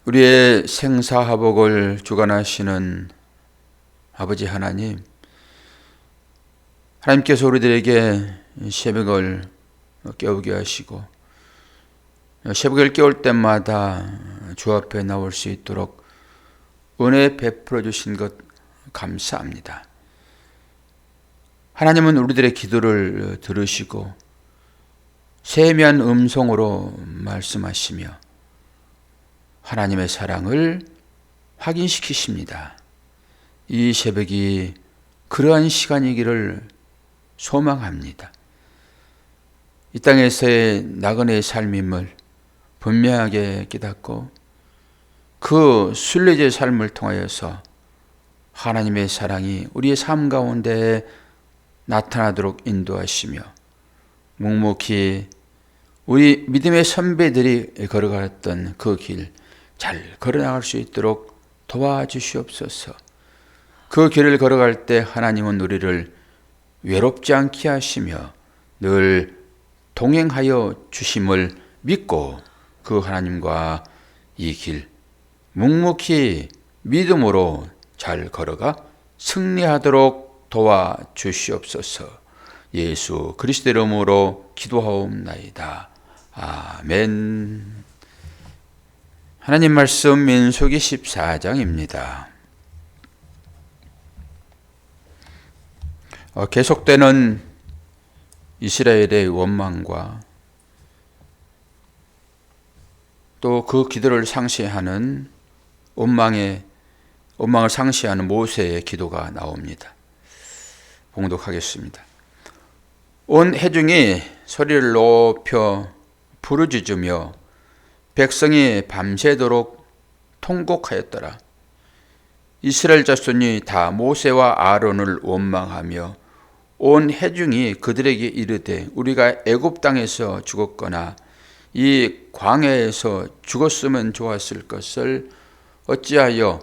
우리의 생사화복을 주관하시는 아버지 하나님, 하나님께서 우리들에게 새벽을 깨우게 하시고 새벽을 깨울 때마다 주 앞에 나올 수 있도록 은혜 베풀어 주신 것 감사합니다. 하나님은 우리들의 기도를 들으시고 세미한 음성으로 말씀하시며 하나님의 사랑을 확인시키십니다. 이 새벽이 그러한 시간이기를 소망합니다. 이 땅에서의 나그네의 삶임을 분명하게 깨닫고 그 순례자의 삶을 통하여서 하나님의 사랑이 우리의 삶 가운데 나타나도록 인도하시며 묵묵히 우리 믿음의 선배들이 걸어갔던 그 길 잘 걸어나갈 수 있도록 도와주시옵소서. 그 길을 걸어갈 때 하나님은 우리를 외롭지 않게 하시며 늘 동행하여 주심을 믿고 그 하나님과 이 길 묵묵히 믿음으로 잘 걸어가 승리하도록 도와주시옵소서. 예수 그리스도의 이름으로 기도하옵나이다. 아멘. 하나님 말씀 민수기 14장입니다. 계속되는 이스라엘의 원망과 또 그 기도를 상시하는 원망을 상시하는 모세의 기도가 나옵니다. 봉독하겠습니다. 온 회중이 소리를 높여 부르짖으며 백성이 밤새도록 통곡하였더라. 이스라엘 자손이 다 모세와 아론을 원망하며 온 회중이 그들에게 이르되 우리가 애굽 땅에서 죽었거나 이 광야에서 죽었으면 좋았을 것을 어찌하여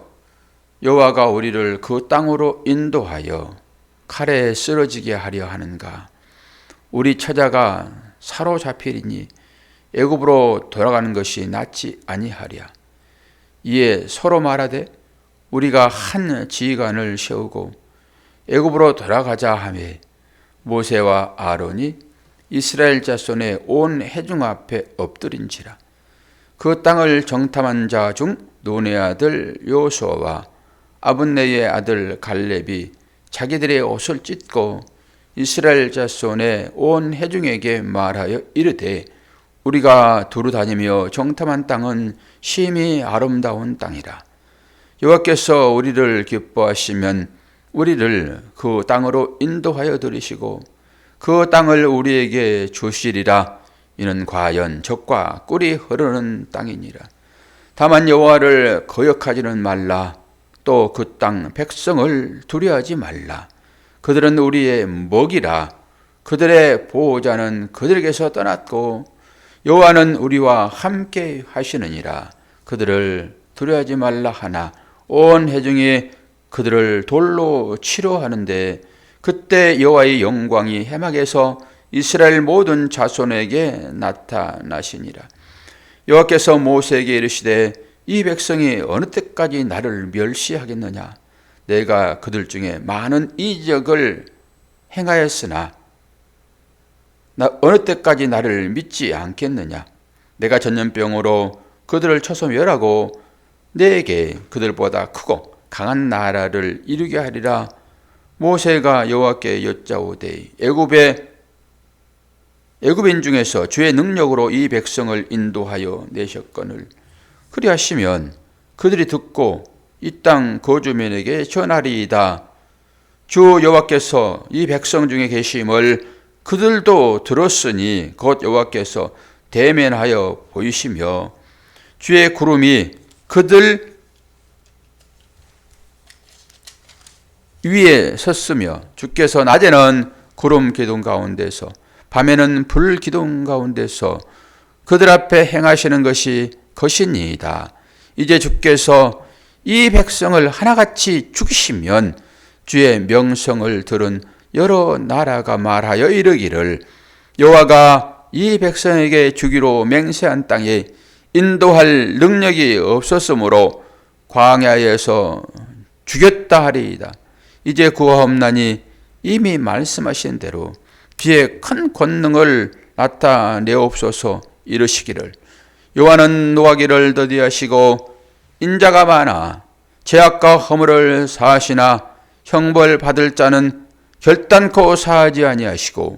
여호와가 우리를 그 땅으로 인도하여 칼에 쓰러지게 하려 하는가? 우리 처자가 사로잡히리니 애굽으로 돌아가는 것이 낫지 아니하랴. 이에 서로 말하되 우리가 한 지휘관을 세우고 애굽으로 돌아가자 하매 모세와 아론이 이스라엘 자손의 온 회중 앞에 엎드린지라. 그 땅을 정탐한 자 중 눈의 아들 요수아와 아분네의 아들 갈렙이 자기들의 옷을 찢고 이스라엘 자손의 온 회중에게 말하여 이르되 우리가 두루 다니며 정탐한 땅은 심히 아름다운 땅이라. 여호와께서 우리를 기뻐하시면 우리를 그 땅으로 인도하여 들이시고 그 땅을 우리에게 주시리라. 이는 과연 젖과 꿀이 흐르는 땅이니라. 다만 여호와를 거역하지는 말라. 또 그 땅 백성을 두려워하지 말라. 그들은 우리의 먹이라. 그들의 보호자는 그들에게서 떠났고 여호와는 우리와 함께 하시느니라. 그들을 두려워하지 말라 하나 온 회중이 그들을 돌로 치려 하는데 그때 여호와의 영광이 해막에서 이스라엘 모든 자손에게 나타나시니라. 여호와께서 모세에게 이르시되 이 백성이 어느 때까지 나를 멸시하겠느냐? 내가 그들 중에 많은 이적을 행하였으나 어느 때까지 나를 믿지 않겠느냐? 내가 전염병으로 그들을 쳐서 멸하고 내게 그들보다 크고 강한 나라를 이루게 하리라. 모세가 여호와께 여짜오되 애굽인 중에서 주의 능력으로 이 백성을 인도하여 내셨거늘 그리하시면 그들이 듣고 이 땅 거주민에게 전하리이다. 주 여호와께서 이 백성 중에 계심을 그들도 들었으니 곧 여호와께서 대면하여 보이시며 주의 구름이 그들 위에 섰으며 주께서 낮에는 구름 기둥 가운데서 밤에는 불 기둥 가운데서 그들 앞에 행하시는 것이 것이니이다. 이제 주께서 이 백성을 하나같이 죽이시면 주의 명성을 들은 여러 나라가 말하여 이르기를 여호와가 이 백성에게 주기로 맹세한 땅에 인도할 능력이 없었으므로 광야에서 죽였다 하리이다. 이제 구하옵나니 이미 말씀하신 대로 비의 큰 권능을 나타내옵소서. 이르시기를 여호와는 노하기를 더디하시고 인자가 많아 죄악과 허물을 사하시나 형벌 받을 자는 결단코 사하지 아니하시고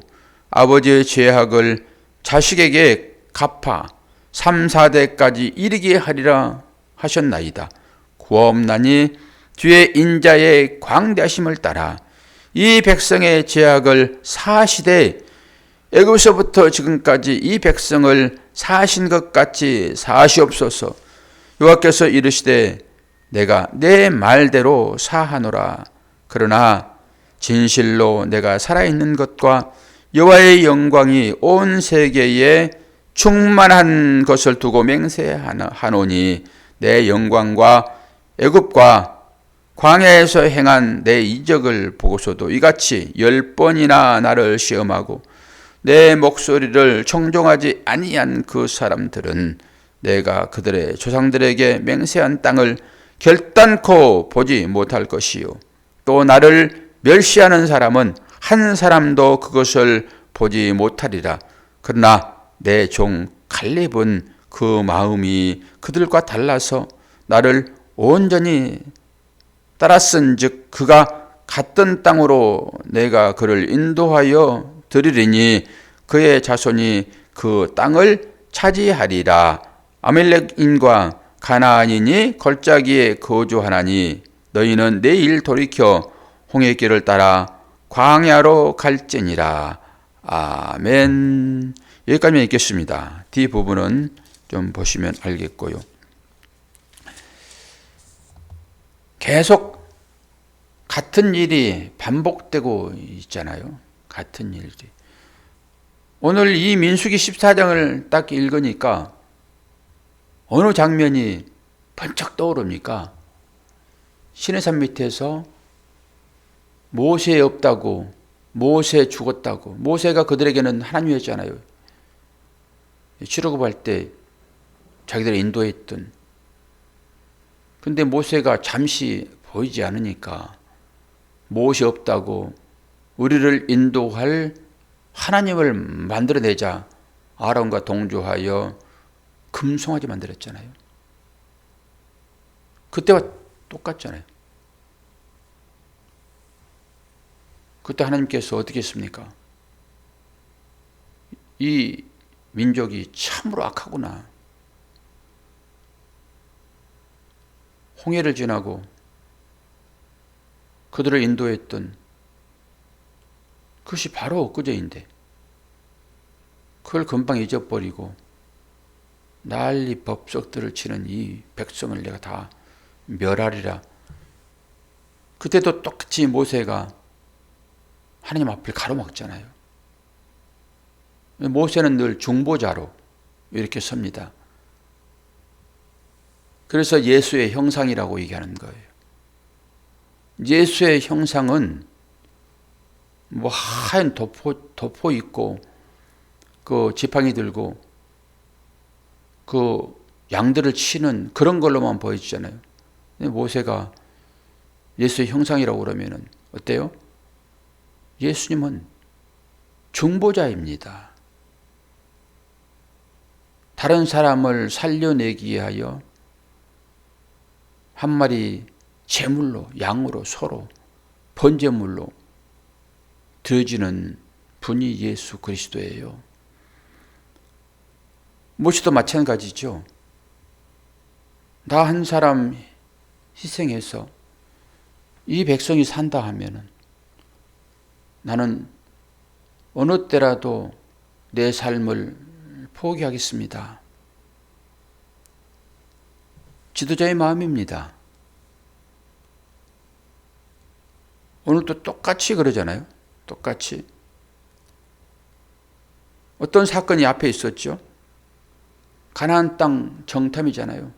아버지의 죄악을 자식에게 갚아 3, 4대까지 이르게 하리라 하셨나이다. 구하옵나니 뒤에 인자의 광대하심을 따라 이 백성의 죄악을 사하시되 애굽에서부터 지금까지 이 백성을 사하신 것 같이 사하시옵소서. 여호와께서 이르시되 내가 내 말대로 사하노라. 그러나 진실로 내가 살아있는 것과 여호와의 영광이 온 세계에 충만한 것을 두고 맹세하노니 내 영광과 애굽과 광야에서 행한 내 이적을 보고서도 이같이 10번이나 나를 시험하고 내 목소리를 청종하지 아니한 그 사람들은 내가 그들의 조상들에게 맹세한 땅을 결단코 보지 못할 것이요 또 나를 멸시하는 사람은 한 사람도 그것을 보지 못하리라. 그러나 내 종 갈렙은 그 마음이 그들과 달라서 나를 온전히 따랐은즉 그가 갔던 땅으로 내가 그를 인도하여 드리리니 그의 자손이 그 땅을 차지하리라. 아말렉인과 가나안인이 걸짜기에 거주하나니 너희는 내일 돌이켜 홍해길을 따라 광야로 갈지니라. 아멘. 여기까지만 읽겠습니다. 뒷부분은 좀 보시면 알겠고요. 계속 같은 일이 반복되고 있잖아요. 같은 일이. 오늘 이 민수기 14장을 딱 읽으니까 어느 장면이 번쩍 떠오릅니까? 시내산 밑에서 모세 없다고, 모세 죽었다고, 모세가 그들에게는 하나님이었잖아요. 출애굽할 때 자기들을 인도했던. 근데 모세가 잠시 보이지 않으니까 모세 없다고 우리를 인도할 하나님을 만들어내자 아론과 동조하여 금송아지 만들었잖아요. 그때와 똑같잖아요. 그때 하나님께서 어떻게 했습니까? 이 민족이 참으로 악하구나. 홍해를 지나고 그들을 인도했던 그것이 바로 엊그제인데 그걸 금방 잊어버리고 난리 법석들을 치는 이 백성을 내가 다 멸하리라. 그때도 똑같이 모세가 하나님 앞을 가로막잖아요. 모세는 늘 중보자로 이렇게 섭니다. 그래서 예수의 형상이라고 얘기하는 거예요. 예수의 형상은 뭐 하얀 도포 입고 그 지팡이 들고 그 양들을 치는 그런 걸로만 보여지잖아요. 근데 모세가 예수의 형상이라고 그러면은 어때요? 예수님은 중보자입니다. 다른 사람을 살려내기 위하여 한 마리 제물로, 양으로, 소로, 번제물로 드려지는 분이 예수 그리스도예요. 모세도 마찬가지죠. 나 한 사람 희생해서 이 백성이 산다 하면은 나는 어느 때라도 내 삶을 포기하겠습니다. 지도자의 마음입니다. 오늘도 똑같이 그러잖아요. 똑같이. 어떤 사건이 앞에 있었죠? 가나안 땅 정탐이잖아요.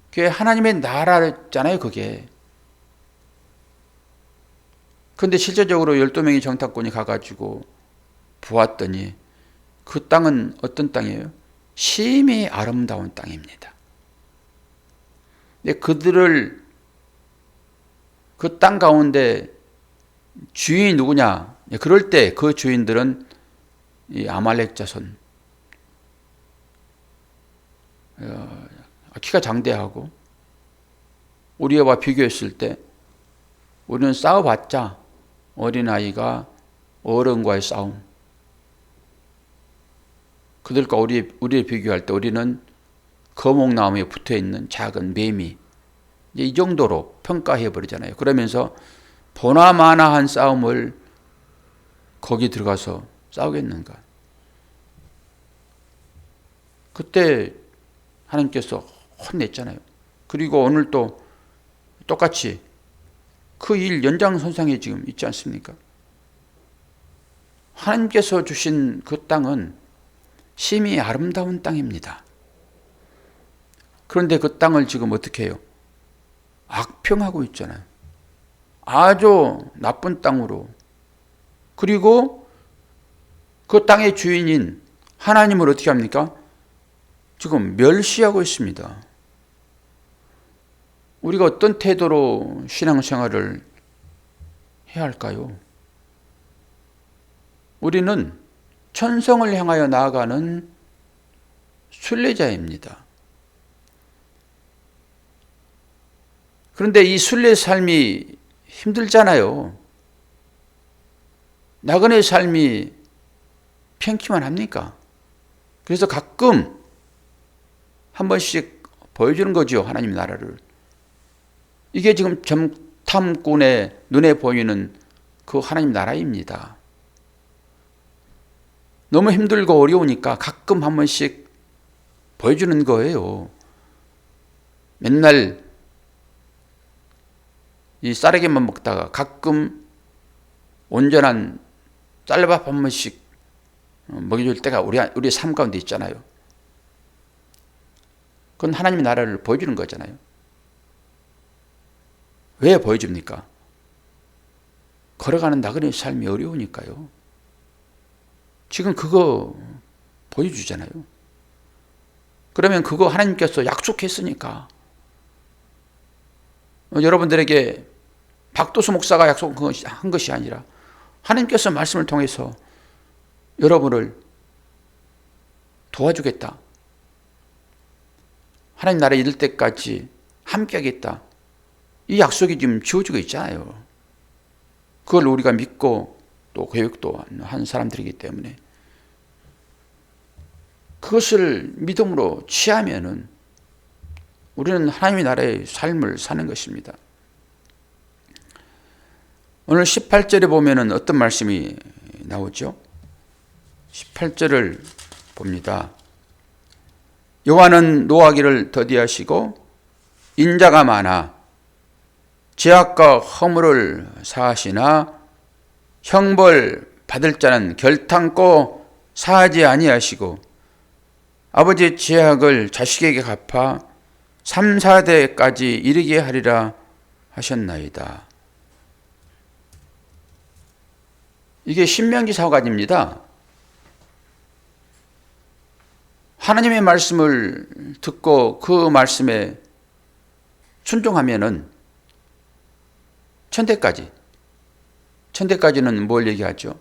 그게 하나님의 나라잖아요, 그게. 근데 실제적으로 12명의 정탐꾼이 가가지고 보았더니 그 땅은 어떤 땅이에요? 심히 아름다운 땅입니다. 근데 그들을 그 땅 가운데 주인이 누구냐? 그럴 때 그 주인들은 이 아말렉 자손, 키가 장대하고 우리와 비교했을 때 우리는 싸워봤자 어린아이가 어른과의 싸움. 그들과 우리를 비교할 때 우리는 거목나무에 붙어있는 작은 매미, 이 정도로 평가해버리잖아요. 그러면서 보나마나한 싸움을 거기 들어가서 싸우겠는가. 그때 하나님께서 혼냈잖아요. 그리고 오늘 또 똑같이 그 일 연장선상에 지금 있지 않습니까? 하나님께서 주신 그 땅은 심히 아름다운 땅입니다. 그런데 그 땅을 지금 어떻게 해요? 악평하고 있잖아요. 아주 나쁜 땅으로. 그리고 그 땅의 주인인 하나님을 어떻게 합니까? 지금 멸시하고 있습니다. 우리가 어떤 태도로 신앙생활을 해야 할까요? 우리는 천성을 향하여 나아가는 순례자입니다. 그런데 이 순례 삶이 힘들잖아요. 나그네 삶이 편키만 합니까? 그래서 가끔 한 번씩 보여주는 거죠. 하나님 나라를. 이게 지금 정탐꾼의 눈에 보이는 그 하나님 나라입니다. 너무 힘들고 어려우니까 가끔 한 번씩 보여주는 거예요. 맨날 이 쌀에게만 먹다가 가끔 온전한 쌀밥 한 번씩 먹여줄 때가 우리의 삶 가운데 있잖아요. 그건 하나님의 나라를 보여주는 거잖아요. 왜 보여줍니까? 걸어가는 나그네의 삶이 어려우니까요. 지금 그거 보여주잖아요. 그러면 그거 하나님께서 약속했으니까. 여러분들에게 박도수 목사가 약속한 것이 아니라 하나님께서 말씀을 통해서 여러분을 도와주겠다. 하나님 나라에 이를 때까지 함께하겠다. 이 약속이 지금 지어지고 있잖아요. 그걸 우리가 믿고 또 계획도 한 사람들이기 때문에 그것을 믿음으로 취하면은 우리는 하나님의 나라의 삶을 사는 것입니다. 오늘 18절에 보면은 어떤 말씀이 나오죠? 18절을 봅니다. 여호와는 노하기를 더디하시고 인자가 많아 죄악과 허물을 사하시나 형벌 받을 자는 결탄코 사하지 아니하시고 아버지의 죄악을 자식에게 갚아 3, 4대까지 이르게 하리라 하셨나이다. 이게 신명기 사과입니다. 하나님의 말씀을 듣고 그 말씀에 순종하면은 천대까지는 뭘 얘기하죠?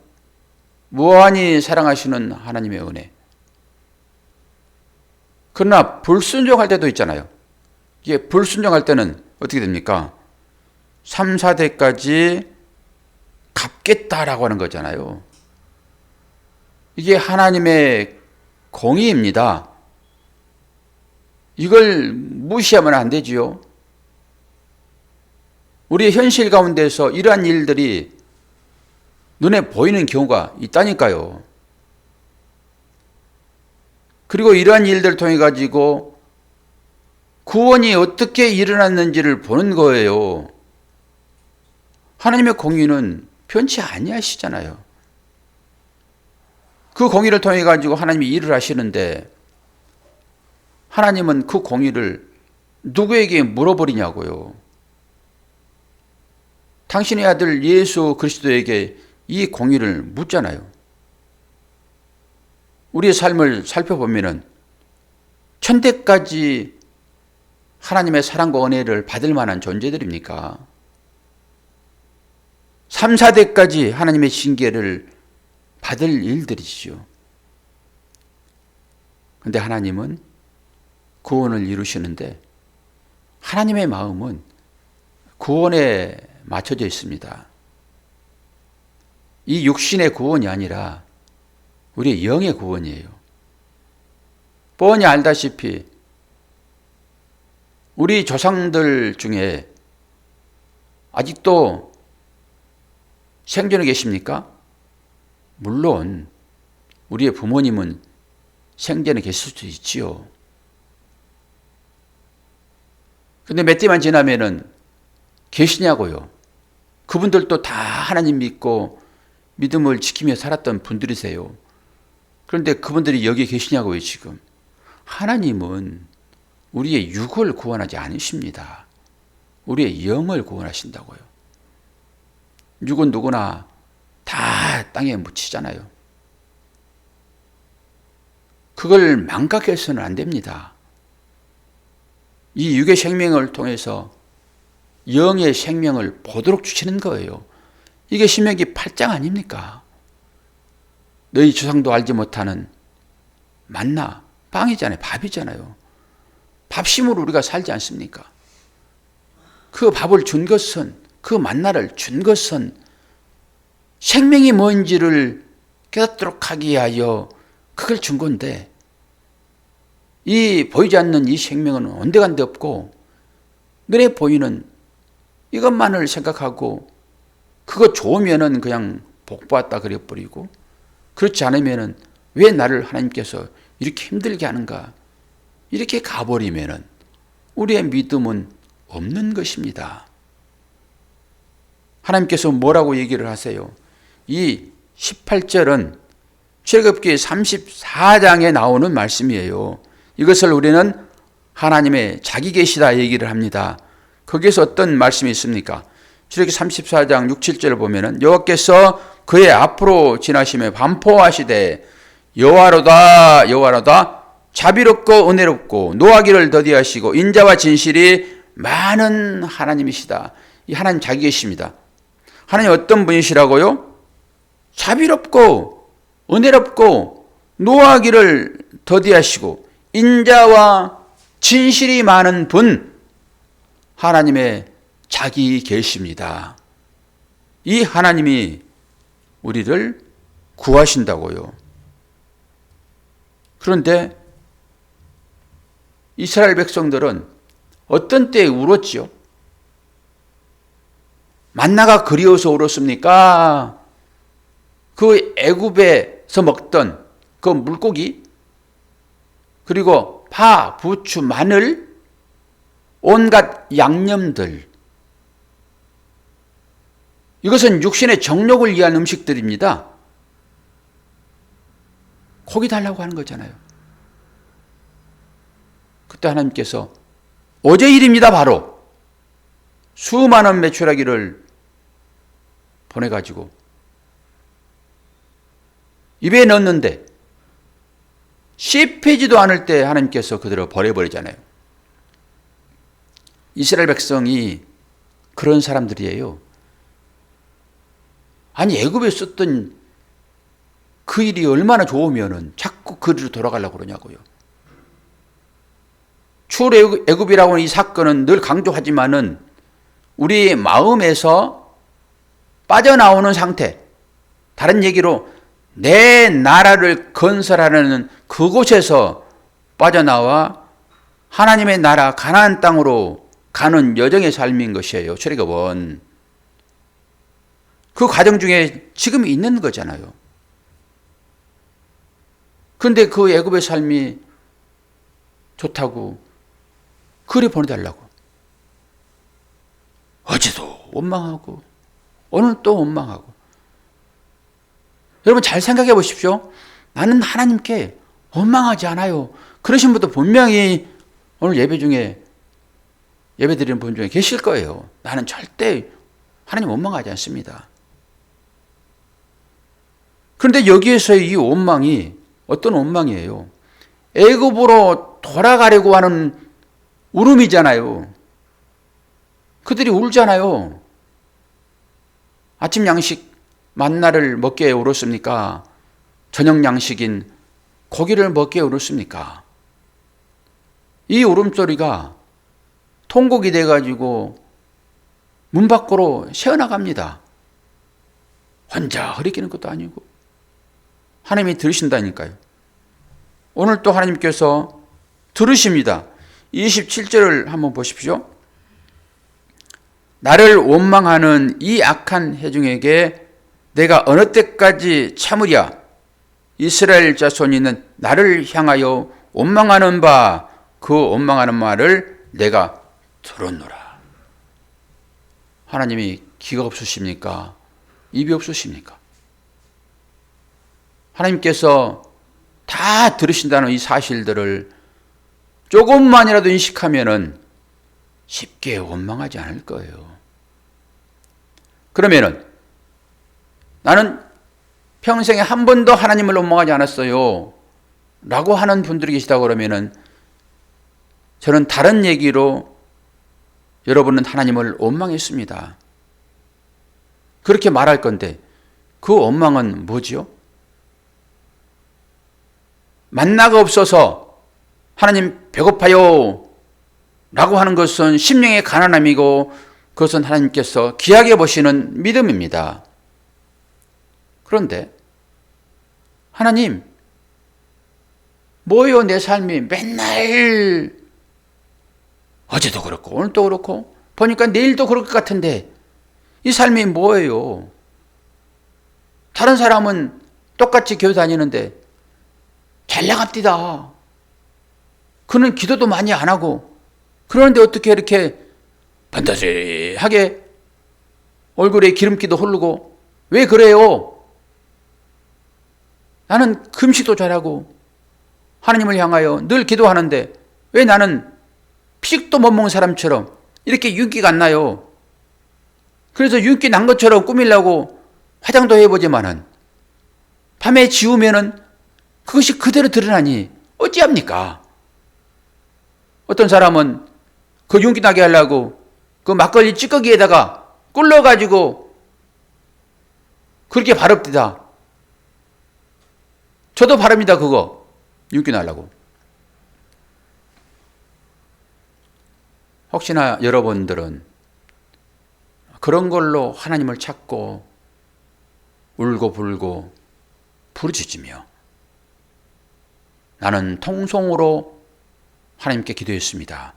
무한히 사랑하시는 하나님의 은혜. 그러나 불순종할 때도 있잖아요. 이게 불순종할 때는 어떻게 됩니까? 3, 4대까지 갚겠다라고 하는 거잖아요. 이게 하나님의 공의입니다. 이걸 무시하면 안 되지요. 우리의 현실 가운데서 이러한 일들이 눈에 보이는 경우가 있다니까요. 그리고 이러한 일들을 통해 가지고 구원이 어떻게 일어났는지를 보는 거예요. 하나님의 공의는 편치 아니하시잖아요. 그 공의를 통해 가지고 하나님이 일을 하시는데 하나님은 그 공의를 누구에게 물어버리냐고요. 당신의 아들 예수 그리스도에게 이 공의를 묻잖아요. 우리의 삶을 살펴보면은 천대까지 하나님의 사랑과 은혜를 받을 만한 존재들입니까? 3, 4대까지 하나님의 징계를 받을 일들이죠. 그런데 하나님은 구원을 이루시는데 하나님의 마음은 구원에 맞춰져 있습니다. 이 육신의 구원이 아니라 우리의 영의 구원이에요. 뻔히 알다시피 우리 조상들 중에 아직도 생존해 계십니까? 물론 우리의 부모님은 생전에 계실 수도 있지요. 근데 몇 대만 지나면은 계시냐고요. 그분들도 다 하나님 믿고 믿음을 지키며 살았던 분들이세요. 그런데 그분들이 여기 계시냐고요, 지금. 하나님은 우리의 육을 구원하지 않으십니다. 우리의 영을 구원하신다고요. 육은 누구나 다 땅에 묻히잖아요. 그걸 망각해서는 안 됩니다. 이 육의 생명을 통해서 영의 생명을 보도록 주시는 거예요. 이게 신명기 8장 아닙니까? 너희 조상도 알지 못하는 만나, 빵이잖아요. 밥이잖아요. 밥심으로 우리가 살지 않습니까? 그 밥을 준 것은, 그 만나를 준 것은 생명이 뭔지를 깨닫도록 하기 위하여 그걸 준 건데, 이 보이지 않는 이 생명은 온데간데 없고 눈에 보이는 이것만을 생각하고 그거 좋으면은 그냥 복 받았다 그래버리고, 그렇지 않으면은 왜 나를 하나님께서 이렇게 힘들게 하는가, 이렇게 가버리면은 우리의 믿음은 없는 것입니다. 하나님께서 뭐라고 얘기를 하세요? 이 18절은 출애굽기 34장에 나오는 말씀이에요. 이것을 우리는 하나님의 자기 계시다 얘기를 합니다. 거기에서 어떤 말씀이 있습니까? 출애굽기 34장 6, 7절을 보면은 여호와께서 그의 앞으로 지나시며 반포하시되 여호와로다 여호와로다 자비롭고 은혜롭고 노하기를 더디하시고 인자와 진실이 많은 하나님이시다. 이 하나님 자기 계십니다. 하나님 어떤 분이시라고요? 자비롭고 은혜롭고 노하기를 더디하시고 인자와 진실이 많은 분, 하나님의 자기 계십니다. 이 하나님이 우리를 구하신다고요. 그런데 이스라엘 백성들은 어떤 때에 울었지요? 만나가 그리워서 울었습니까? 그 애굽에서 먹던 그 물고기, 그리고 파, 부추, 마늘, 온갖 양념들, 이것은 육신의 정욕을 위한 음식들입니다. 고기 달라고 하는 거잖아요. 그때 하나님께서 어제 일입니다. 바로 수많은 메추라기를 보내가지고 입에 넣었는데 씹히지도 않을 때 하나님께서 그대로 버려버리잖아요. 이스라엘 백성이 그런 사람들이에요. 아니 애굽에 썼던 그 일이 얼마나 좋으면은 자꾸 그리로 돌아가려고 그러냐고요. 출애굽이라고 하는 이 사건은 늘 강조하지만은 우리 마음에서 빠져나오는 상태, 다른 얘기로 내 나라를 건설하는 그곳에서 빠져나와 하나님의 나라 가나안 땅으로 가는 여정의 삶인 것이에요. 출애굽은 그 과정 중에 지금 있는 거잖아요. 그런데 그 애굽의 삶이 좋다고 그리 보내달라고, 어제도 원망하고 오늘 또 원망하고. 여러분 잘 생각해 보십시오. 나는 하나님께 원망하지 않아요. 그러신 분도 분명히 오늘 예배 중에, 예배 드리는 분 중에 계실 거예요. 나는 절대 하나님 원망하지 않습니다. 그런데 여기에서의 이 원망이 어떤 원망이에요? 애굽으로 집으로 돌아가려고 하는 울음이잖아요. 그들이 울잖아요. 아침 양식 만나를 먹게 울었습니까? 저녁 양식인 고기를 먹게 울었습니까? 이 울음소리가 통곡이 돼가지고 문 밖으로 새어나갑니다. 혼자 흐리끼는 것도 아니고 하나님이 들으신다니까요. 오늘 또 하나님께서 들으십니다. 27절을 한번 보십시오. 나를 원망하는 이 악한 회중에게 내가 어느 때까지 참으랴. 이스라엘 자손이는 나를 향하여 원망하는 바 그 원망하는 말을 내가 들었노라. 하나님이 귀가 없으십니까? 입이 없으십니까? 하나님께서 다 들으신다는 이 사실들을 조금만이라도 인식하면은 쉽게 원망하지 않을 거예요. 그러면은 나는 평생에 한 번도 하나님을 원망하지 않았어요 라고 하는 분들이 계시다고 그러면은 저는 다른 얘기로 여러분은 하나님을 원망했습니다. 그렇게 말할 건데 그 원망은 뭐지요? 만나가 없어서 하나님 배고파요 라고 하는 것은 심령의 가난함이고 그것은 하나님께서 귀하게 보시는 믿음입니다. 그런데 하나님 뭐예요 내 삶이 맨날 어제도 그렇고 오늘도 그렇고 보니까 내일도 그럴 것 같은데 이 삶이 뭐예요? 다른 사람은 똑같이 교회 다니는데 잘 나갑디다. 그는 기도도 많이 안 하고 그런데 어떻게 이렇게 번듯하게 얼굴에 기름기도 흐르고 왜 그래요? 나는 금식도 잘하고 하나님을 향하여 늘 기도하는데 왜 나는 피식도 못 먹는 사람처럼 이렇게 윤기가 안 나요? 그래서 윤기 난 것처럼 꾸미려고 화장도 해보지만은 밤에 지우면은 그것이 그대로 드러나니 어찌합니까? 어떤 사람은 그 윤기 나게 하려고 그 막걸리 찌꺼기에다가 꿀러가지고 그렇게 바릅니다. 저도 바릅니다. 그거 윤기 나려고. 혹시나 여러분들은 그런 걸로 하나님을 찾고 울고 불고 부르짖으며 나는 통성으로 하나님께 기도했습니다.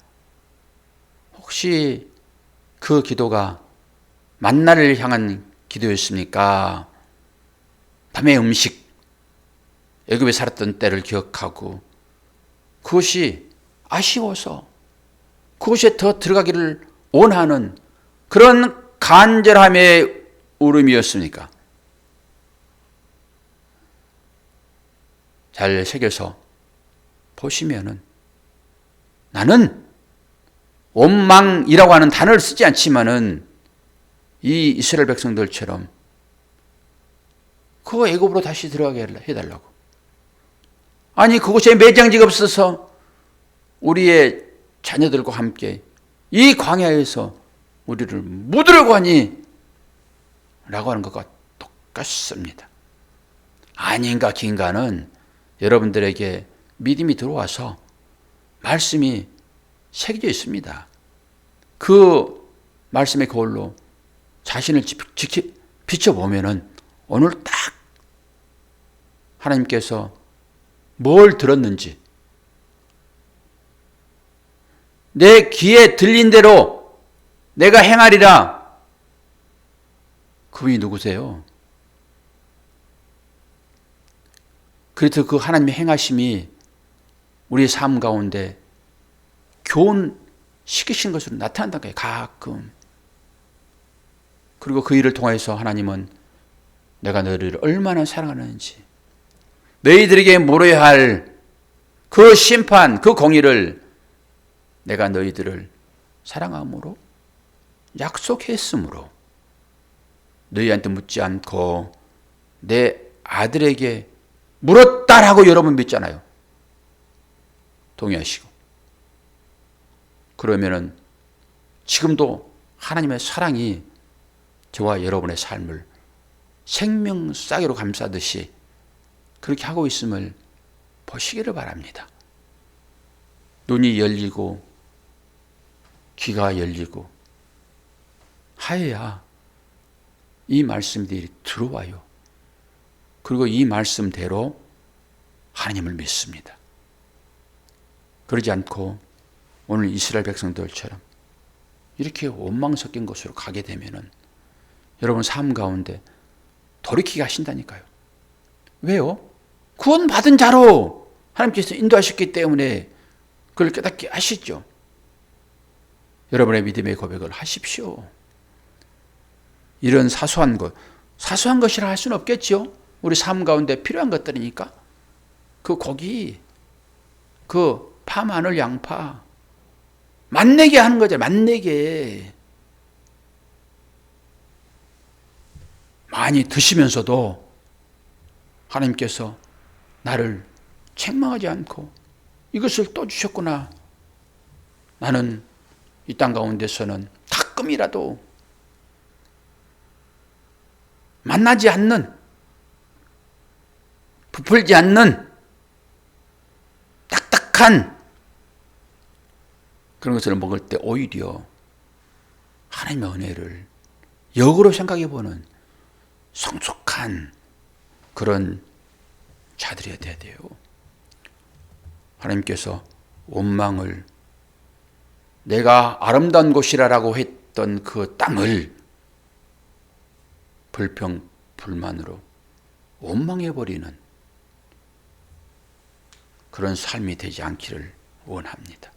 혹시 그 기도가 만나를 향한 기도였습니까? 밤의 음식, 애굽에 살았던 때를 기억하고 그것이 아쉬워서 그것에 더 들어가기를 원하는 그런 간절함의 울음이었습니까? 잘 새겨서 보시면은 나는 원망이라고 하는 단어를 쓰지 않지만은 이 이스라엘 백성들처럼 그 애굽으로 다시 들어가게 해달라고. 아니 그곳에 매장지가 없어서 우리의 자녀들과 함께 이 광야에서 우리를 묻으려고 하니 라고 하는 것과 똑같습니다. 아닌가 긴가는 여러분들에게 믿음이 들어와서 말씀이 새겨져 있습니다. 그 말씀의 거울로 자신을 비춰보면은 오늘 딱 하나님께서 뭘 들었는지 내 귀에 들린 대로 내가 행하리라. 그분이 누구세요? 그래서 그 하나님의 행하심이 우리의 삶 가운데 교훈시키신 것으로 나타난다는 거예요. 가끔. 그리고 그 일을 통해서 하나님은 내가 너희를 얼마나 사랑하는지 너희들에게 물어야 할 그 심판, 그 공의를 내가 너희들을 사랑함으로 약속했으므로 너희한테 묻지 않고 내 아들에게 물었다라고 여러분 믿잖아요. 동의하시고, 그러면은 지금도 하나님의 사랑이 저와 여러분의 삶을 생명싸개로 감싸듯이 그렇게 하고 있음을 보시기를 바랍니다. 눈이 열리고 귀가 열리고 하여야 이 말씀들이 들어와요. 그리고 이 말씀대로 하나님을 믿습니다. 그러지 않고 오늘 이스라엘 백성들처럼 이렇게 원망 섞인 곳으로 가게 되면은 여러분 삶 가운데 돌이키게 하신다니까요. 왜요? 구원받은 자로 하나님께서 인도하셨기 때문에 그걸 깨닫게 하시죠. 여러분의 믿음의 고백을 하십시오. 이런 사소한 것이라 할 수는 없겠죠. 우리 삶 가운데 필요한 것들이니까. 그 고기, 그 파, 마늘, 양파 맛내게 하는 거죠. 맛내게. 많이 드시면서도 하나님께서 나를 책망하지 않고 이것을 또 주셨구나. 나는 이 땅 가운데서는 가끔이라도 만나지 않는, 부풀지 않는 딱딱한 그런 것을 먹을 때 오히려 하나님의 은혜를 역으로 생각해보는 성숙한 그런 자들이어야 돼요. 하나님께서 원망을, 내가 아름다운 곳이라고 했던 그 땅을 불평, 불만으로 원망해버리는 그런 삶이 되지 않기를 원합니다.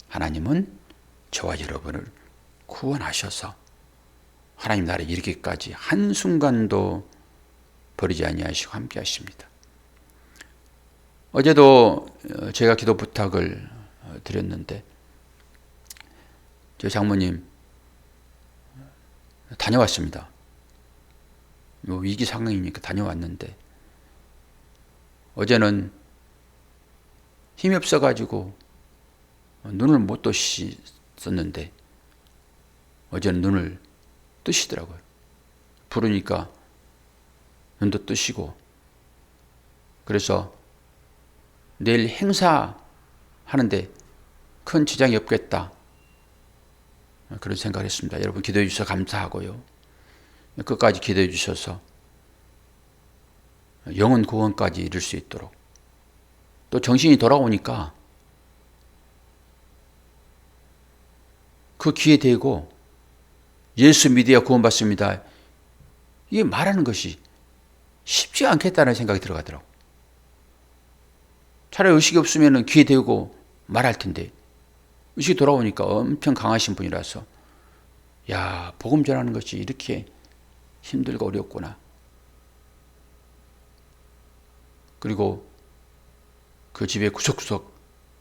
하나님은 저와 여러분을 구원하셔서 하나님 나라에 이르기까지 한순간도 버리지 아니하시고 함께 하십니다. 어제도 제가 기도 부탁을 드렸는데 저 장모님 다녀왔습니다. 위기 상황이니까 다녀왔는데 어제는 힘이 없어가지고 눈을 못 뜨셨었는데 어제는 눈을 뜨시더라고요. 부르니까 눈도 뜨시고, 그래서 내일 행사하는데 큰 지장이 없겠다, 그런 생각을 했습니다. 여러분 기도해 주셔서 감사하고요. 끝까지 기도해 주셔서 영혼 구원까지 이룰 수 있도록, 또 정신이 돌아오니까 그 귀에 대고 예수 믿어야 구원받습니다, 이게 말하는 것이 쉽지 않겠다는 생각이 들어가더라고요. 차라리 의식이 없으면 귀에 대고 말할 텐데 의식이 돌아오니까 엄청 강하신 분이라서, 야, 복음 전하는 것이 이렇게 힘들고 어렵구나. 그리고 그 집에 구석구석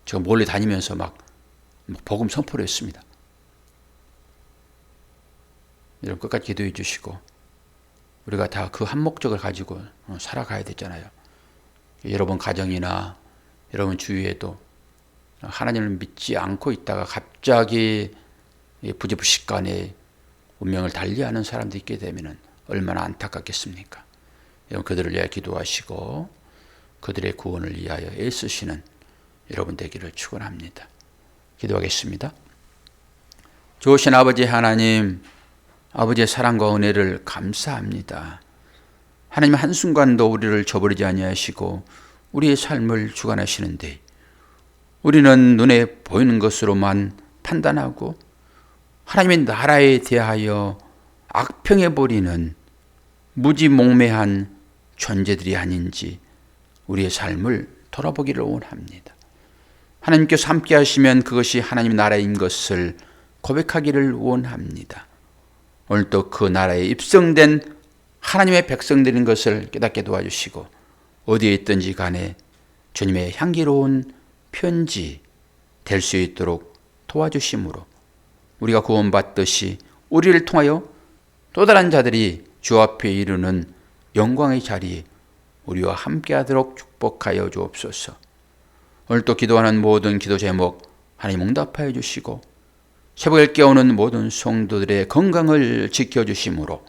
제가 몰래 다니면서 막 복음 선포를 했습니다. 여러분 끝까지 기도해 주시고, 우리가 다 그 한 목적을 가지고 살아가야 되잖아요. 여러분 가정이나 여러분 주위에도 하나님을 믿지 않고 있다가 갑자기 부지불식간에 운명을 달리하는 사람들이 있게 되면 얼마나 안타깝겠습니까? 여러분 그들을 위하여 기도하시고 그들의 구원을 위하여 애쓰시는 여러분 되기를 축원합니다. 기도하겠습니다. 좋으신 아버지 하나님, 아버지의 사랑과 은혜를 감사합니다. 하나님 한순간도 우리를 저버리지 아니하시고 우리의 삶을 주관하시는데 우리는 눈에 보이는 것으로만 판단하고 하나님의 나라에 대하여 악평해버리는 무지몽매한 존재들이 아닌지 우리의 삶을 돌아보기를 원합니다. 하나님께서 함께 하시면 그것이 하나님의 나라인 것을 고백하기를 원합니다. 오늘도 그 나라에 입성된 하나님의 백성들인 것을 깨닫게 도와주시고 어디에 있든지 간에 주님의 향기로운 편지 될 수 있도록 도와주심으로 우리가 구원받듯이 우리를 통하여 또 다른 자들이 주 앞에 이르는 영광의 자리에 우리와 함께하도록 축복하여 주옵소서. 오늘 또 기도하는 모든 기도 제목 하나님 응답하여 주시고 새벽에 깨우는 모든 성도들의 건강을 지켜주심으로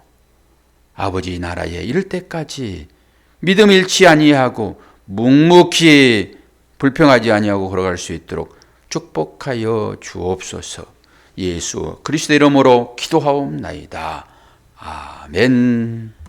아버지 나라에 이를 때까지 믿음 잃지 아니하고 묵묵히 불평하지 아니하고 걸어갈 수 있도록 축복하여 주옵소서. 예수 그리스도 이름으로 기도하옵나이다. 아멘.